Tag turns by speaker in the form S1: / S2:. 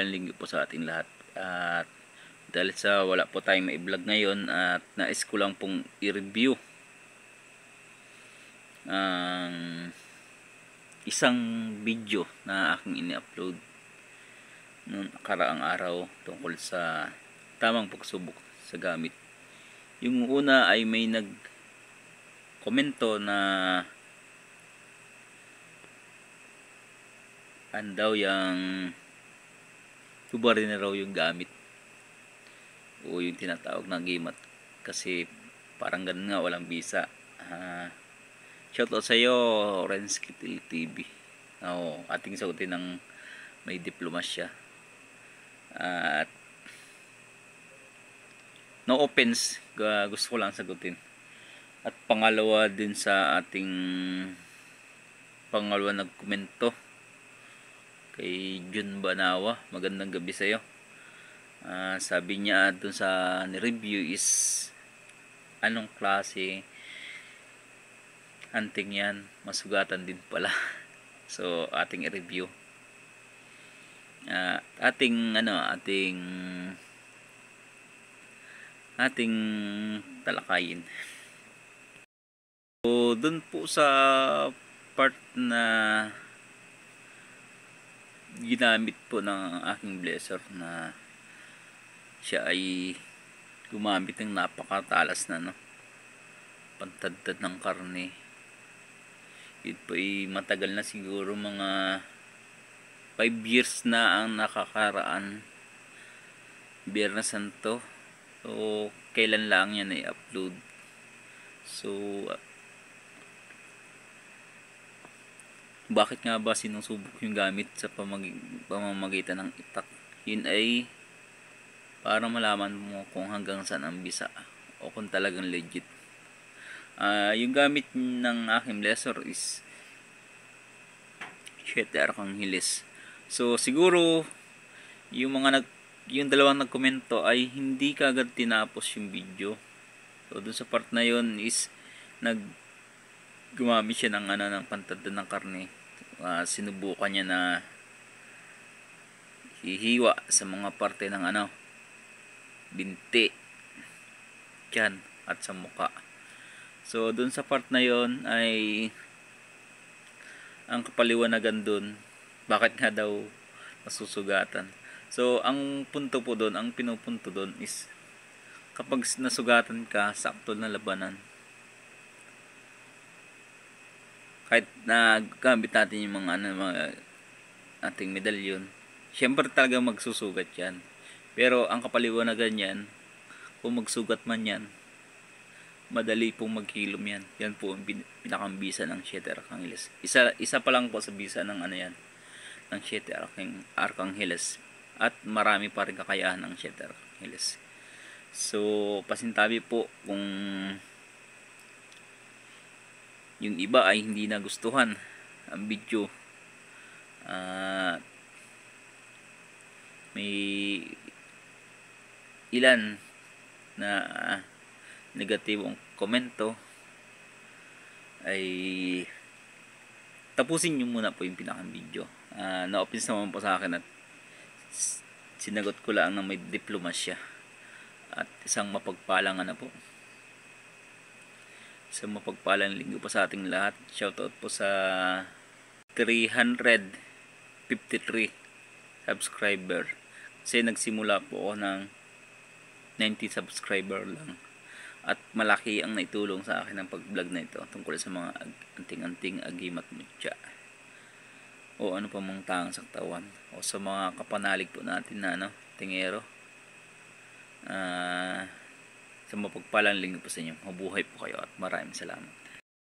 S1: Linggo po sa ating lahat. At dahil sa wala po tayong mai-vlog ngayon at nais ko lang pong i-review ang isang video na aking ini-upload noong nakaraang araw tungkol sa tamang pagsubok sa gamit. Yung una ay may nag-komento na andaw yung tubarin na raw yung gamit o yung tinatawag na gimat kasi parang ganun nga, walang bisa. Shoutout sa iyo, Rensky TV. Ating sagutin ng may diplomasya at no offense, gusto ko lang sagutin. At pangalawa din sa ating nagkomento kay Jun Banawa, magandang gabi sa iyo. Sabi niya dun sa ni-review is anong klase hunting yan, masugatan din pala. So ating i-review, ating talakayin. So dun po sa part na ginamit po ng aking blesser na siya ay gumamit ng napakatalas na pantadtad ng karne. Ito po ay matagal na, siguro mga 5 years na ang nakakaraan. Biyernes Santo. So kailan lang yan ay upload. So bakit nga ba sinusubok yung gamit sa pamamagitan ng itak? Yun ay para malaman mo kung hanggang saan ang bisa o kung talagang legit. Yung gamit ng aking blesser is 7 Arcangheles. So siguro yung dalawang nagkomento ay hindi kagad tinapos yung video. So dun sa part na yun is gumamit siya ng pantadtad ng karne. Sinubukan niya na hihiwa sa mga parte ng binti, tiyan at sa muka. So dun sa part na yon ay ang kapaliwanagan dun bakit nga daw nasusugatan. So ang punto po dun, ang pinupunto dun is kapag nasugatan ka sa aktol na labanan, kahit na gamit natin yung mga ating medalyon, syempre talaga magsusugat yan. Pero ang kapaliwanagan yan, kung magsugat man yan, madali pong maghilom yan. Yan po ang pinakang bisa ng 7 Arcangheles. Isa pa lang po sa bisa ng ng 7 Arcangheles. At marami pa rin kakayahan ng 7 Arcangheles. So pasintabi po kung yung iba ay hindi nagustuhan ang video. May ilan na negatibong komento, ay tapusin nyo muna po yung pinakang video. Na-offense naman po sa akin at sinagot ko lang ng may diplomasya. At isang mapagpalang Isang mapagpalang linggo po sa ating lahat. Shoutout po sa 353 subscriber. Kasi nagsimula po ako ng 90 subscriber lang. At malaki ang naitulong sa akin ng pag-vlog na ito tungkol sa mga anting-anting agimat mutya. O ano pa mang tangang saktawan. O sa mga kapanalig po natin na tingero. Sa mapagpalang linggo po sa inyo. Mabuhay po kayo at maraming salamat.